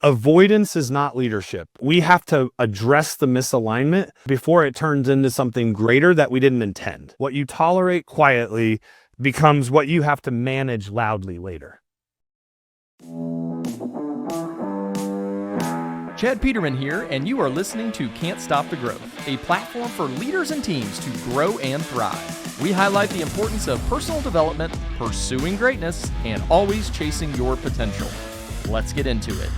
Avoidance is not leadership. We have to address the misalignment before it turns into something greater that we didn't intend. What you tolerate quietly becomes what you have to manage loudly later. Chad Peterman here, and you are listening to Can't Stop the Growth, a platform for leaders and teams to grow and thrive. We highlight the importance of personal development, pursuing greatness, and always chasing your potential. Let's get into it.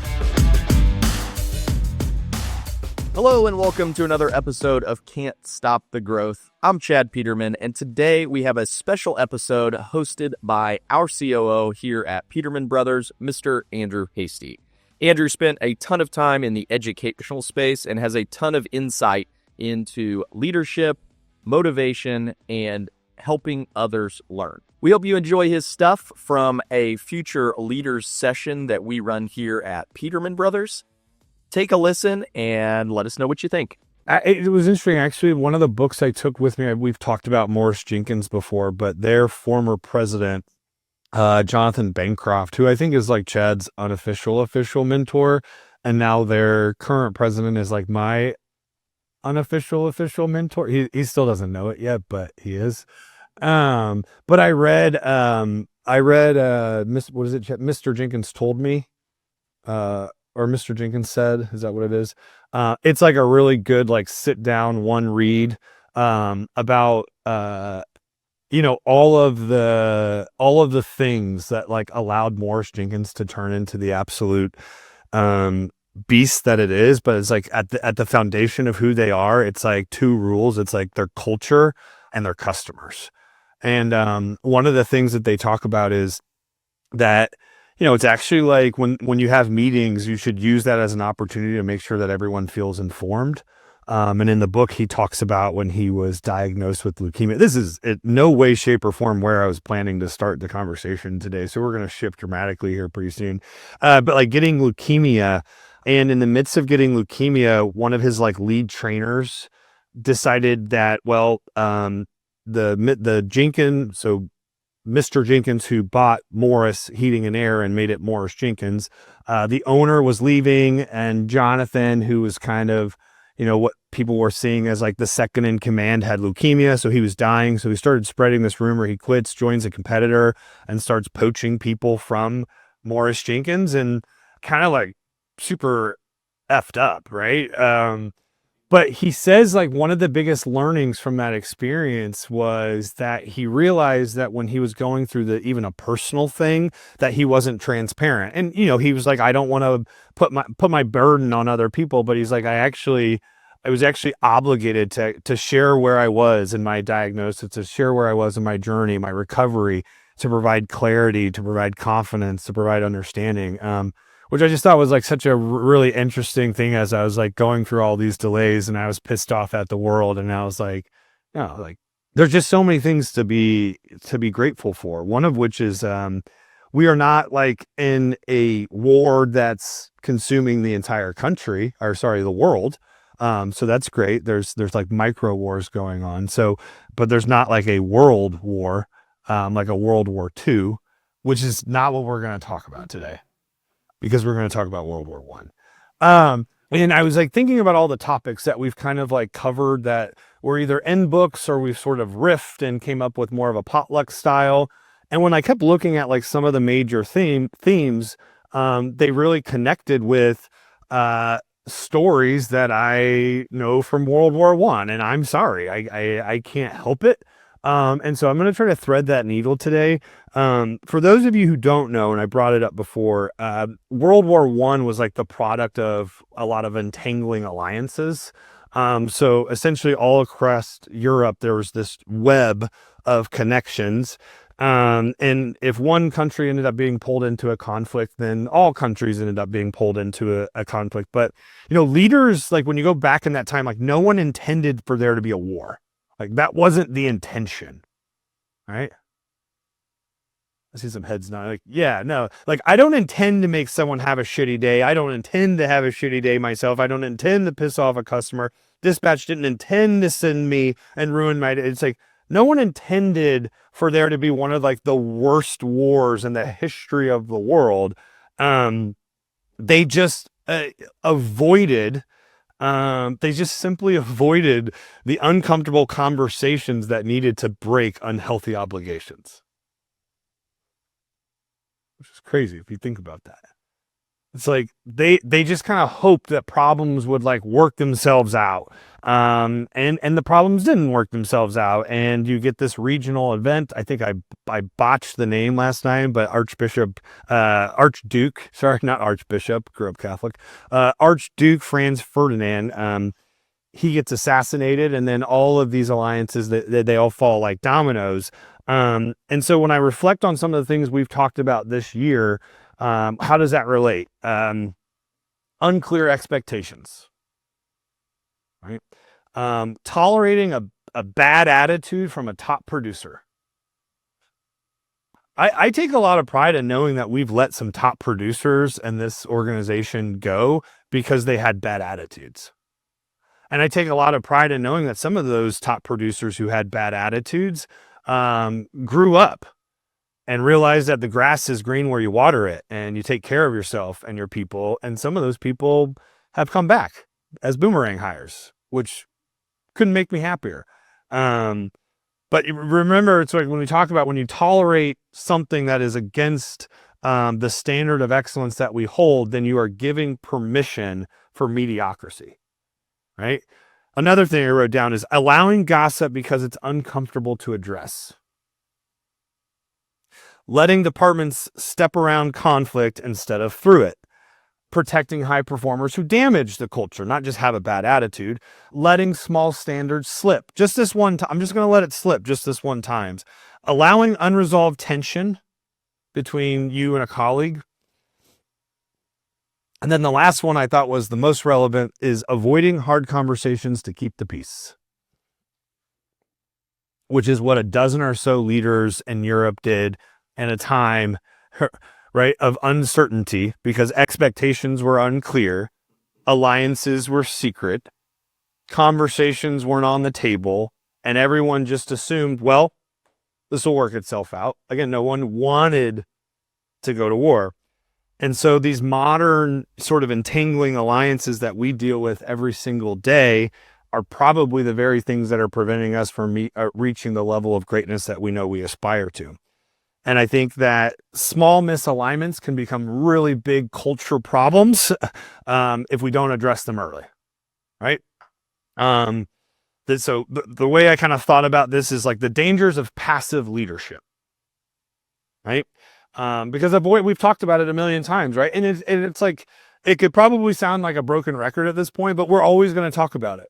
Hello, and welcome to another episode of Can't Stop the Growth. I'm Chad Peterman, and today we have a special episode hosted by our COO here at Peterman Brothers, Mr. Andrew Hasty. Andrew spent a ton of time in the educational space and has a ton of insight into leadership, motivation, and helping others learn. We hope you enjoy his stuff from a future leaders session that we run here at Peterman Brothers. Take a listen and let us know what you think. It was interesting, actually. One of the books I took with me, we've talked about Morris Jenkins before, but their former president, Jonathan Bancroft, who I think is like Chad's official mentor, and now their current president is like my official mentor. He still doesn't know it yet, but he is. But I read what is it? Mr. Jenkins told me, or Mr. Jenkins said, is that what it is? It's like a really good, like, sit down one read, about, all of the things that like allowed Morris Jenkins to turn into the absolute, beast that it is. But it's like at the foundation of who they are, it's like two rules. It's like their culture and their customers. And, one of the things that they talk about is that, it's actually like when you have meetings, you should use that as an opportunity to make sure that everyone feels informed. And in the book, he talks about when he was diagnosed with leukemia. This is in no way, shape, or form where I was planning to start the conversation today. So we're going to shift dramatically here pretty soon. But like getting leukemia, and in the midst of getting leukemia, one of his like lead trainers decided that, the Jenkins, so Mr. Jenkins, who bought Morris Heating and Air and made it Morris Jenkins, the owner was leaving, and Jonathan, who was kind of, what people were seeing as like the second in command, had leukemia, so he was dying. So he started spreading this rumor. He quits, joins a competitor, and starts poaching people from Morris Jenkins, and kind of like super effed up, right? But he says like one of the biggest learnings from that experience was that he realized that when he was going through even a personal thing, that he wasn't transparent. And, he was like, I don't want to put my burden on other people, but he's like, I was actually obligated to share where I was in my diagnosis, to share where I was in my journey, my recovery, to provide clarity, to provide confidence, to provide understanding. Which I just thought was like such a really interesting thing as I was like going through all these delays, and I was pissed off at the world. And I was like, there's just so many things to be grateful for. One of which is, we are not like in a war that's consuming the entire country, the world. So that's great. There's like micro wars going on. So, but there's not like a world war, like a World War II, which is not what we're going to talk about today, because we're going to talk about World War I. And I was like thinking about all the topics that we've kind of like covered that were either in books or we've sort of riffed and came up with more of a potluck style. And when I kept looking at like some of the major themes, they really connected with stories that I know from World War I. And I'm sorry, I can't help it. And so I'm going to try to thread that needle today. For those of you who don't know, and I brought it up before, World War I was like the product of a lot of entangling alliances. So essentially all across Europe, there was this web of connections. And if one country ended up being pulled into a conflict, then all countries ended up being pulled into a conflict. But, leaders, like when you go back in that time, like no one intended for there to be a war. Like that wasn't the intention, right? I see some heads nodding. Like, yeah, no. Like I don't intend to make someone have a shitty day. I don't intend to have a shitty day myself. I don't intend to piss off a customer. Dispatch didn't intend to send me and ruin my day. It's like no one intended for there to be one of like the worst wars in the history of the world. They just avoided. They just simply avoided the uncomfortable conversations that needed to break unhealthy obligations. Which is crazy if you think about that. It's like they just kind of hoped that problems would like work themselves out. And the problems didn't work themselves out. And you get this regional event. I think I botched the name last time, but Archduke, sorry, not Archbishop, grew up Catholic, Archduke Franz Ferdinand, he gets assassinated, and then all of these alliances they all fall like dominoes. And so when I reflect on some of the things we've talked about this year, how does that relate? Unclear expectations, right? Tolerating a bad attitude from a top producer. I take a lot of pride in knowing that we've let some top producers in this organization go because they had bad attitudes. And I take a lot of pride in knowing that some of those top producers who had bad attitudes grew up and realize that the grass is green where you water it, and you take care of yourself and your people. And some of those people have come back as boomerang hires, which couldn't make me happier. But remember, it's like when we talk about when you tolerate something that is against the standard of excellence that we hold, then you are giving permission for mediocrity, right? Another thing I wrote down is allowing gossip because it's uncomfortable to address. Letting departments step around conflict instead of through it. Protecting high performers who damage the culture, not just have a bad attitude. Letting small standards slip. Just this one time. I'm just going to let it slip just this one time. Allowing unresolved tension between you and a colleague. And then the last one I thought was the most relevant is avoiding hard conversations to keep the peace, which is what a dozen or so leaders in Europe did in a time, right, of uncertainty because expectations were unclear, alliances were secret, conversations weren't on the table, and everyone just assumed, well, this will work itself out. Again, no one wanted to go to war. And so these modern sort of entangling alliances that we deal with every single day are probably the very things that are preventing us from reaching the level of greatness that we know we aspire to. And I think that small misalignments can become really big cultural problems if we don't address them early, right? So the way I kind of thought about this is like the dangers of passive leadership, right? Because we've talked about it a million times, right? And it's like, it could probably sound like a broken record at this point, but we're always going to talk about it.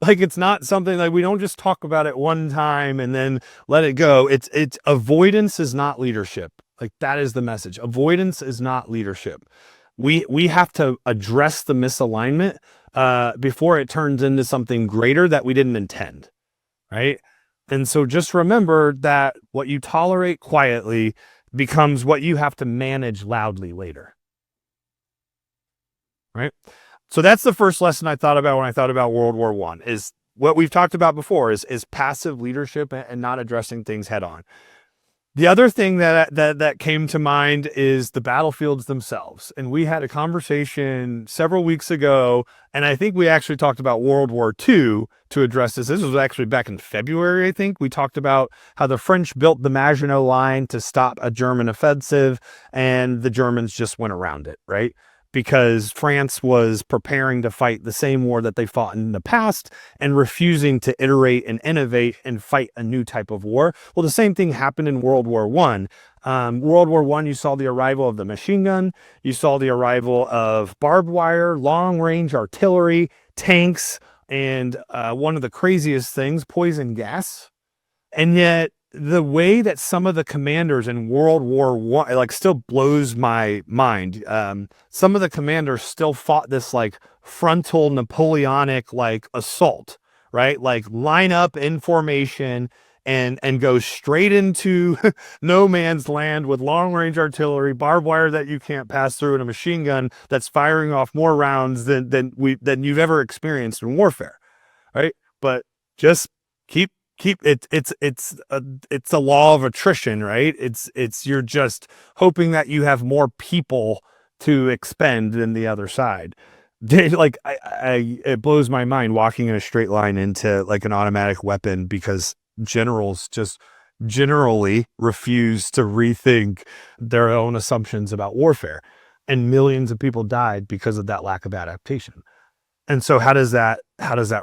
Like, it's not something like we don't just talk about it one time and then let it go. It's avoidance is not leadership. Like, that is the message. Avoidance is not leadership. We have to address the misalignment before it turns into something greater that we didn't intend, right? And so just remember that what you tolerate quietly becomes what you have to manage loudly later, right? So that's the first lesson I thought about when I thought about World War I, is what we've talked about before is passive leadership and not addressing things head on. The other thing that came to mind is the battlefields themselves. And we had a conversation several weeks ago, and I think we actually talked about World War II to address this. This was actually back in February, I think. We talked about how the French built the Maginot Line to stop a German offensive, and the Germans just went around it, right? Because France was preparing to fight the same war that they fought in the past and refusing to iterate and innovate and fight a new type of war. Well, the same thing happened in World War I. World War I, you saw the arrival of the machine gun. You saw the arrival of barbed wire, long-range artillery, tanks, and one of the craziest things, poison gas. And yet, the way that some of the commanders in World War I, like, still blows my mind. Some of the commanders still fought this like frontal Napoleonic like assault, right? Like line up in formation and go straight into no man's land with long range artillery, barbed wire that you can't pass through, and a machine gun that's firing off more rounds than you've ever experienced in warfare, right? But just keep it's a law of attrition, right? It's you're just hoping that you have more people to expend than the other side. Like it blows my mind walking in a straight line into like an automatic weapon because generals just generally refuse to rethink their own assumptions about warfare, and millions of people died because of that lack of adaptation. And so how does that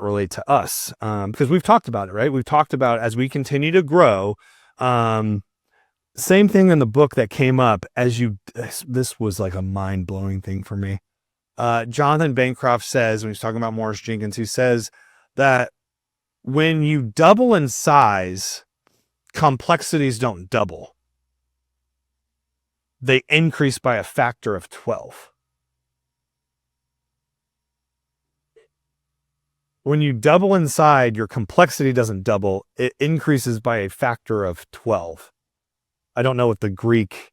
relate to us? Because we've talked about it, right? We've talked about as we continue to grow. Same thing in the book that came up this was like a mind blowing thing for me. Jonathan Bancroft says, when he's talking about Morris Jenkins, he says that when you double in size, complexities don't double. They increase by a factor of 12. When you double inside, your complexity doesn't double. It increases by a factor of 12. I don't know what the Greek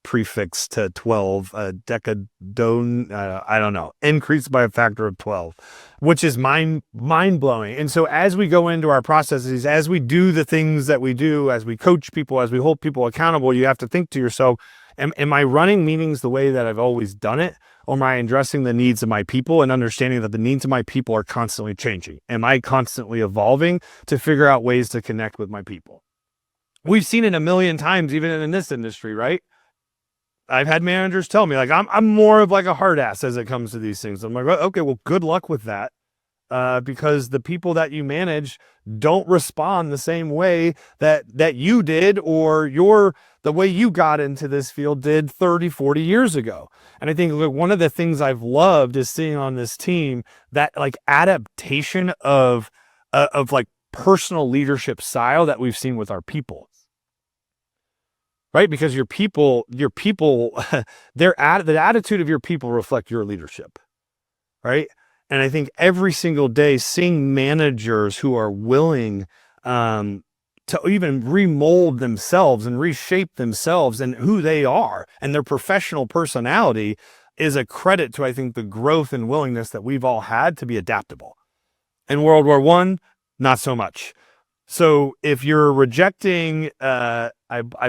prefix to 12, decadon, I don't know, increased by a factor of 12, which is mind blowing. And so as we go into our processes, as we do the things that we do, as we coach people, as we hold people accountable, you have to think to yourself, am I running meetings the way that I've always done it? Or am I addressing the needs of my people and understanding that the needs of my people are constantly changing? Am I constantly evolving to figure out ways to connect with my people? We've seen it a million times, even in this industry, right? I've had managers tell me, like, I'm more of like a Hardass as it comes to these things. I'm like, okay, well, good luck with that. Because the people that you manage don't respond the same way that you did, or the way you got into this field did 30, 40 years ago. And I think one of the things I've loved is seeing on this team that like adaptation of like personal leadership style that we've seen with our people. Right? Because your people, the attitude of your people reflect your leadership. Right? And I think every single day seeing managers who are willing to even remold themselves and reshape themselves and who they are and their professional personality is a credit to, I think, the growth and willingness that we've all had to be adaptable. In World War I, not so much. So if you're rejecting, I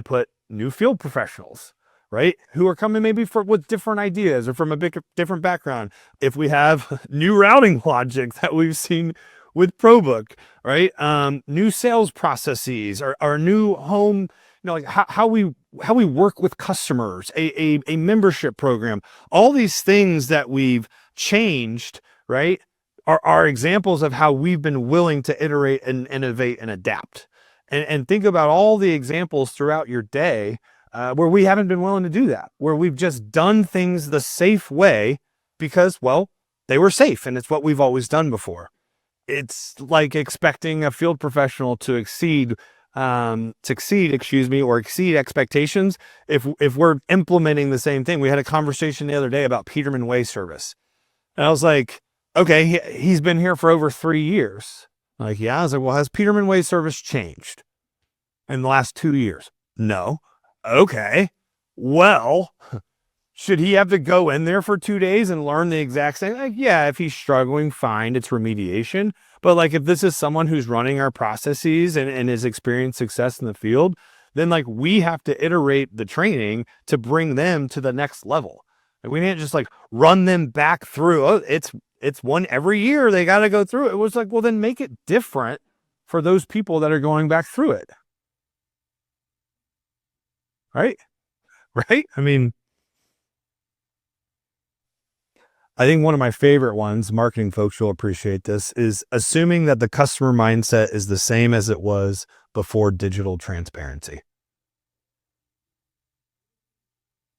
put new field professionals, right? Who are coming maybe with different ideas or from a different background. If we have new routing logic that we've seen with ProBook, right? New sales processes or new home, like how we work with customers, a membership program, all these things that we've changed, right? Are examples of how we've been willing to iterate and innovate and adapt. And think about all the examples throughout your day where we haven't been willing to do that, where we've just done things the safe way because, well, they were safe and it's what we've always done before. It's like expecting a field professional to exceed expectations if we're implementing the same thing. We had a conversation the other day about Peterman Way service. And I was like, okay, he's been here for over 3 years. Like, yeah. I was like, well, has Peterman Way service changed in the last 2 years? No. Okay. Well, should he have to go in there for 2 days and learn the exact same? Like, yeah, if he's struggling, fine, it's remediation. But like, if this is someone who's running our processes and has experienced success in the field, then like we have to iterate the training to bring them to the next level. Like, we can't just like run them back through. Oh, it's one every year. They got to go through it. It was like, well, then make it different for those people that are going back through it. Right? Right? I mean, I think one of my favorite ones, marketing folks will appreciate this, is assuming that the customer mindset is the same as it was before digital transparency.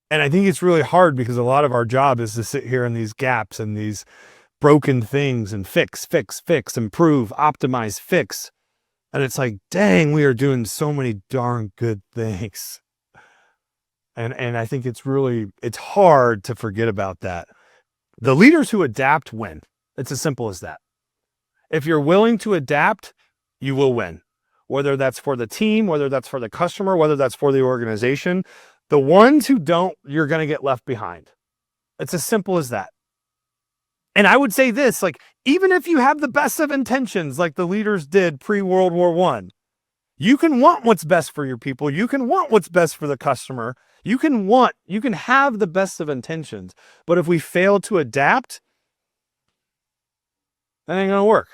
And I think it's really hard because a lot of our job is to sit here in these gaps and these broken things and fix, improve, optimize, fix. And it's like, dang, we are doing so many darn good things. And I think it's hard to forget about that. The leaders who adapt win. It's as simple as that. If you're willing to adapt, you will win. Whether that's for the team, whether that's for the customer, whether that's for the organization. The ones who don't, you're going to get left behind. It's as simple as that. And I would say this, like, even if you have the best of intentions, like the leaders did pre-World War I, You can want what's best for your people. You can want what's best for the customer. You can have the best of intentions. But if we fail to adapt, that ain't going to work.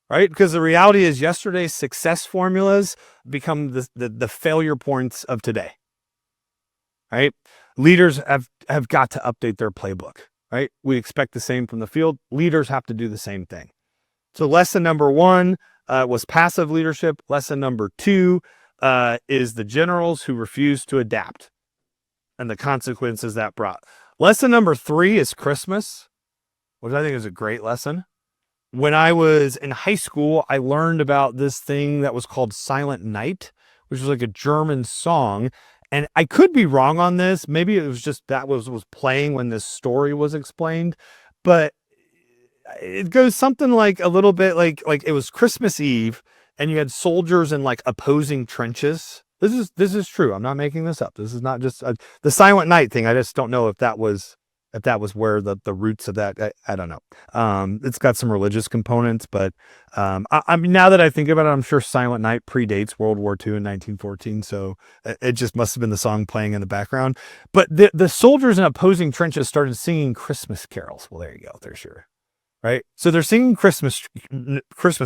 Right? Because the reality is yesterday's success formulas become the failure points of today. Right? Leaders have got to update their playbook. Right? We expect the same from the field. Leaders have to do the same thing. So lesson number 1 was passive leadership. Lesson number 2 is the generals who refuse to adapt and the consequences that brought. Lesson number 3 is Christmas, which I think is a great lesson. When I was in high school, I learned about this thing that was called Silent Night, which was like a German song. And I could be wrong on this. Maybe it was just that was playing when this story was explained. But it goes something like a little bit like it was Christmas Eve and you had soldiers in like opposing trenches. This is true. I'm not making this up. This is not just the Silent Night thing. I just don't know if that was where the roots of that, I don't know. It's got some religious components, but I mean, now that I think about it, I'm sure Silent Night predates World War II in 1914. So it just must have been the song playing in the background. But the soldiers in opposing trenches started singing Christmas carols. Well, there you go. There's your, right? So they're singing Christmas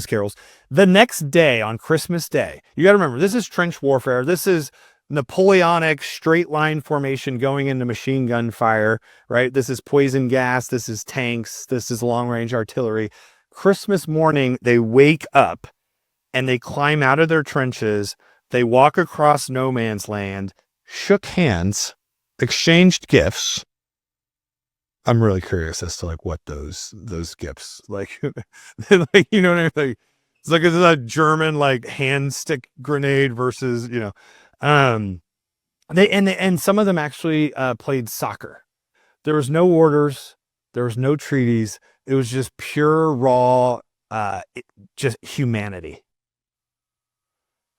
carols. The next day, on Christmas Day, you got to remember, this is trench warfare. This is Napoleonic straight line formation going into machine gun fire, right? This is poison gas. This is tanks. This is long range artillery. Christmas morning, they wake up and they climb out of their trenches. They walk across no man's land, shook hands, exchanged gifts. I'm really curious as to like what those gifts like, like, you know what I mean? Like, it's like a German like hand stick grenade versus, you know, and some of them actually played soccer. There was no orders, there was no treaties. It was just pure raw, just humanity.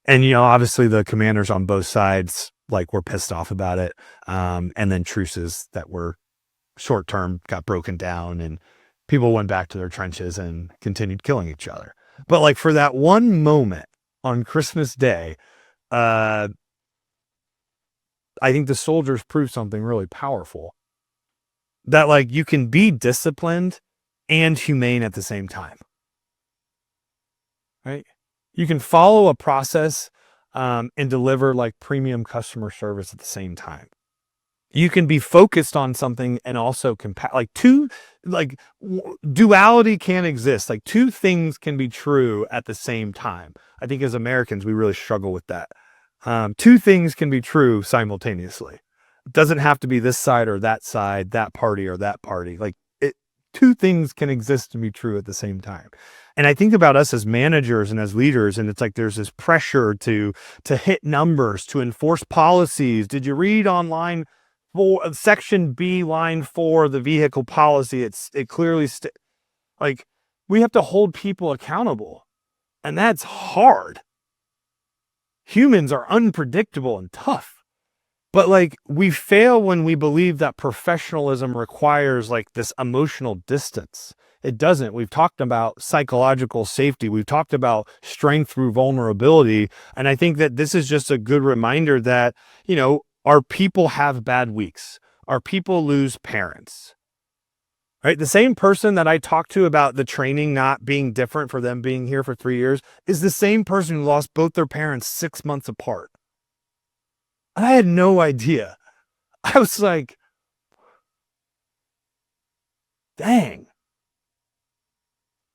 And you know, obviously the commanders on both sides like were pissed off about it. And then truces that were short term got broken down and people went back to their trenches and continued killing each other. But like for that one moment on Christmas Day, I think the soldiers proved something really powerful, that like you can be disciplined and humane at the same time, right? You can follow a process and deliver like premium customer service at the same time. You can be focused on something and also duality can't exist. Like two things can be true at the same time. I think as Americans, we really struggle with that. Two things can be true simultaneously. It doesn't have to be this side or that side, that party or that party. Like two things can exist and be true at the same time. And I think about us as managers and as leaders, and it's like there's this pressure to hit numbers, to enforce policies. Did you read online for section B, line 4 of the vehicle policy? It clearly like we have to hold people accountable, and that's hard. Humans are unpredictable and tough, but like we fail when we believe that professionalism requires like this emotional distance. It doesn't. We've talked about psychological safety. We've talked about strength through vulnerability. And I think that this is just a good reminder that, you know, our people have bad weeks. Our people lose parents. Right? The same person that I talked to about the training not being different for them being here for 3 years is the same person who lost both their parents 6 months apart. I had no idea. I was like, dang.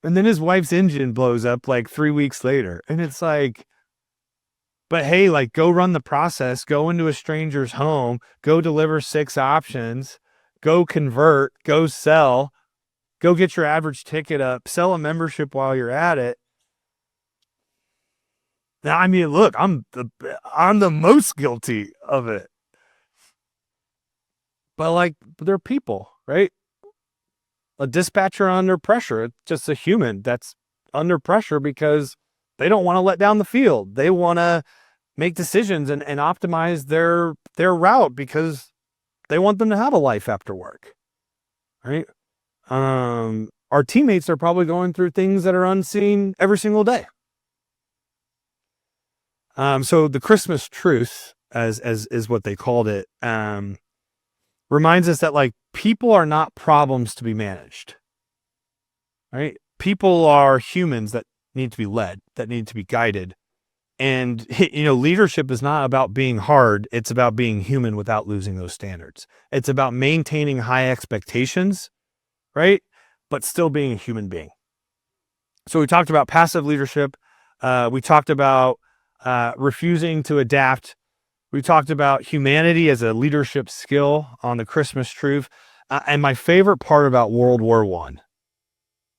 And then his wife's engine blows up like 3 weeks later. And it's like, but hey, like go run the process, go into a stranger's home, go deliver 6 options, go convert, go sell, go get your average ticket up, sell a membership while you're at it. Now, I mean, look, I'm the most guilty of it. But like, they're people, right? A dispatcher under pressure, it's just a human that's under pressure because they don't want to let down the field. They want to make decisions and optimize their route because they want them to have a life after work, right? Our teammates are probably going through things that are unseen every single day. So the Christmas truth, as is what they called it, reminds us that like people are not problems to be managed, right? People are humans that need to be led, that need to be guided. And, leadership is not about being hard. It's about being human without losing those standards. It's about maintaining high expectations, right? But still being a human being. So we talked about passive leadership. We talked about refusing to adapt. We talked about humanity as a leadership skill on the Christmas truth. And my favorite part about World War I,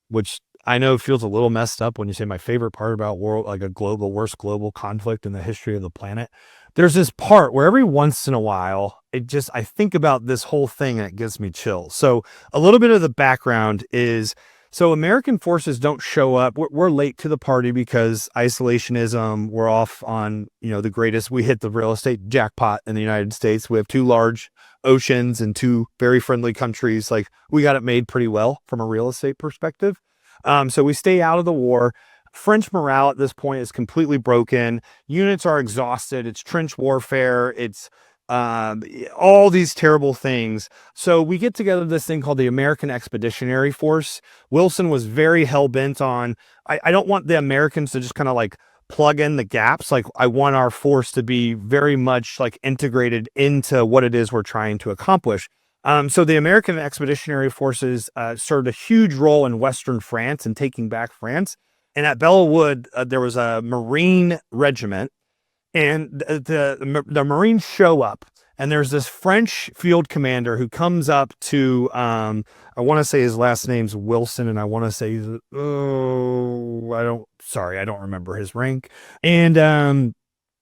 which I know feels a little messed up when you say my favorite part about worst global conflict in the history of the planet. There's this part where every once in a while, I think about this whole thing and it gives me chills. So a little bit of the background is, so American forces don't show up. We're late to the party because isolationism, we're off on, we hit the real estate jackpot in the United States. We have 2 large oceans and 2 very friendly countries. Like we got it made pretty well from a real estate perspective. So we stay out of the war. French morale at this point is completely broken. Units are exhausted. It's trench warfare. It's all these terrible things. So we get together this thing called the American Expeditionary Force. Wilson was very hell-bent on, I don't want the Americans to just kind of like plug in the gaps. Like I want our force to be very much like integrated into what it is we're trying to accomplish. So the American Expeditionary Forces served a huge role in Western France and taking back France. And at Belleau Wood, there was a Marine regiment, and the Marines show up. And there's this French field commander who comes up to, I want to say his last name's Wilson, and I want to say, I don't remember his rank. And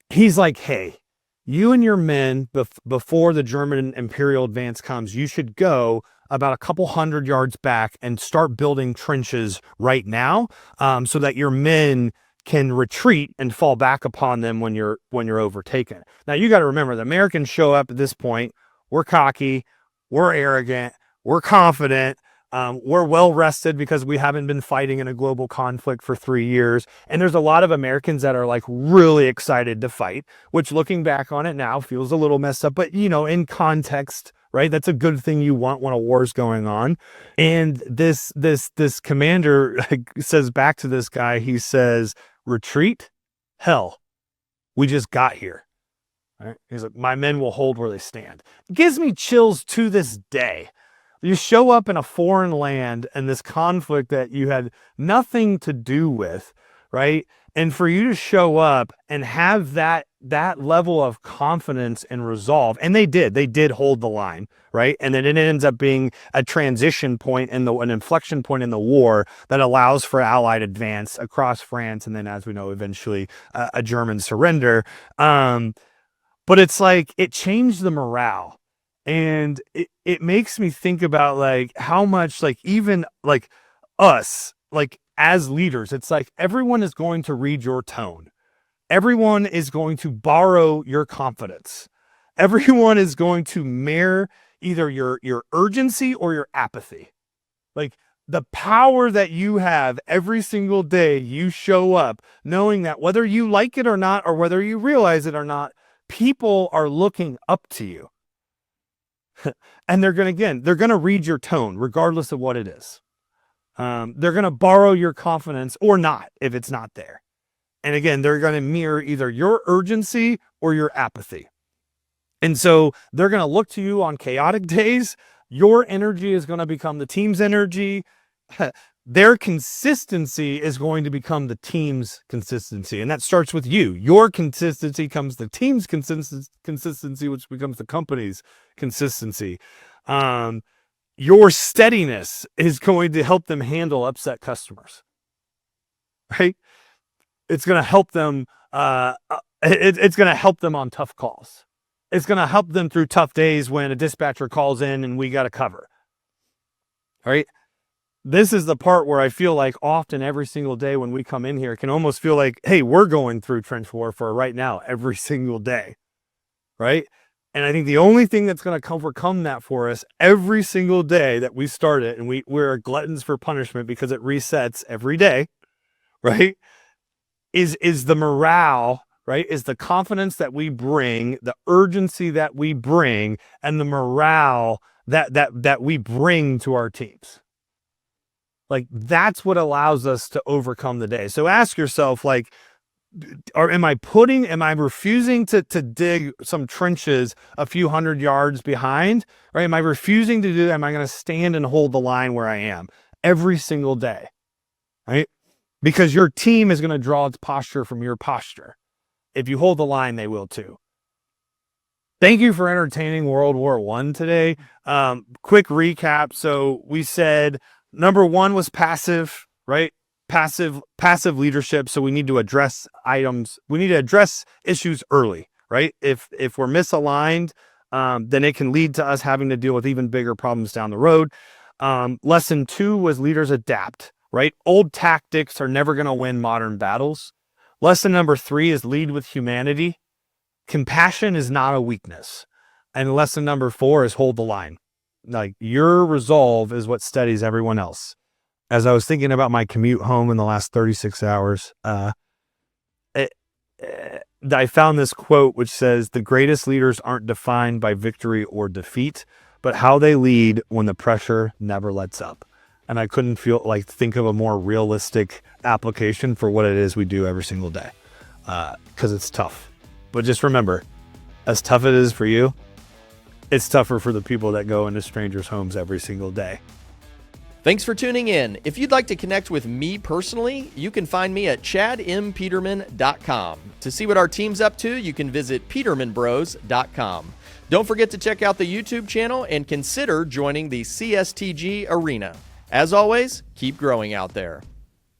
he's like, hey, you and your men, before the German Imperial advance comes, you should go about a couple hundred yards back and start building trenches right now, so that your men can retreat and fall back upon them when you're overtaken. Now you got to remember, the Americans show up at this point. We're cocky, we're arrogant, we're confident. We're well rested because we haven't been fighting in a global conflict for 3 years. And there's a lot of Americans that are like really excited to fight, which looking back on it now feels a little messed up, but in context, right? That's a good thing you want when a war's going on. And this commander says back to this guy, he says, retreat? Hell, we just got here. Right? He's like, my men will hold where they stand. It gives me chills to this day. You show up in a foreign land and this conflict that you had nothing to do with, right? And for you to show up and have that level of confidence and resolve, and they did hold the line, right? And then it ends up being a transition point and an inflection point in the war that allows for Allied advance across France, and then, as we know, eventually a German surrender. But it's like it changed the morale. And it makes me think about like how much like even like us, like as leaders, it's like everyone is going to read your tone. Everyone is going to borrow your confidence. Everyone is going to mirror either your urgency or your apathy. Like the power that you have every single day you show up knowing that whether you like it or not, or whether you realize it or not, people are looking up to you. And they're going to read your tone regardless of what it is. They're going to borrow your confidence or not if it's not there. And again, they're going to mirror either your urgency or your apathy. And so they're going to look to you on chaotic days. Your energy is going to become the team's energy. Their consistency is going to become the team's consistency. And that starts with you. Your consistency becomes the team's consistency, which becomes the company's consistency. Your steadiness is going to help them handle upset customers, right? It's going to help them. It's going to help them on tough calls. It's going to help them through tough days when a dispatcher calls in and we got to cover, right? This is the part where I feel like often every single day when we come in here, it can almost feel like, hey, we're going through trench warfare right now, every single day, right? And I think the only thing that's going to overcome that for us every single day that we start it, and we're gluttons for punishment because it resets every day, right? Is the morale right, is the confidence that we bring, the urgency that we bring, and the morale that we bring to our teams. Like, that's what allows us to overcome the day. So ask yourself, like, am I refusing to dig some trenches a few hundred yards behind, right? Am I refusing to do that? Am I going to stand and hold the line where I am every single day, right? Because your team is going to draw its posture from your posture. If you hold the line, they will too. Thank you for entertaining World War I today. Quick recap. So we said number one was passive, right? Passive leadership. So we need to address issues early, right? If we're misaligned, then it can lead to us having to deal with even bigger problems down the road. Lesson 2 was leaders adapt, right? Old tactics are never going to win modern battles. Lesson number 3 is lead with humanity. Compassion is not a weakness. And lesson number 4 is hold the line. Like, your resolve is what steadies everyone else. As I was thinking about my commute home in the last 36 hours, I found this quote which says, "The greatest leaders aren't defined by victory or defeat, but how they lead when the pressure never lets up." And I couldn't think of a more realistic application for what it is we do every single day, because it's tough. But just remember, as tough it is for you, it's tougher for the people that go into strangers' homes every single day. Thanks for tuning in. If you'd like to connect with me personally, you can find me at chadmpeterman.com. To see what our team's up to, you can visit petermanbros.com. Don't forget to check out the YouTube channel and consider joining the CSTG Arena. As always, keep growing out there.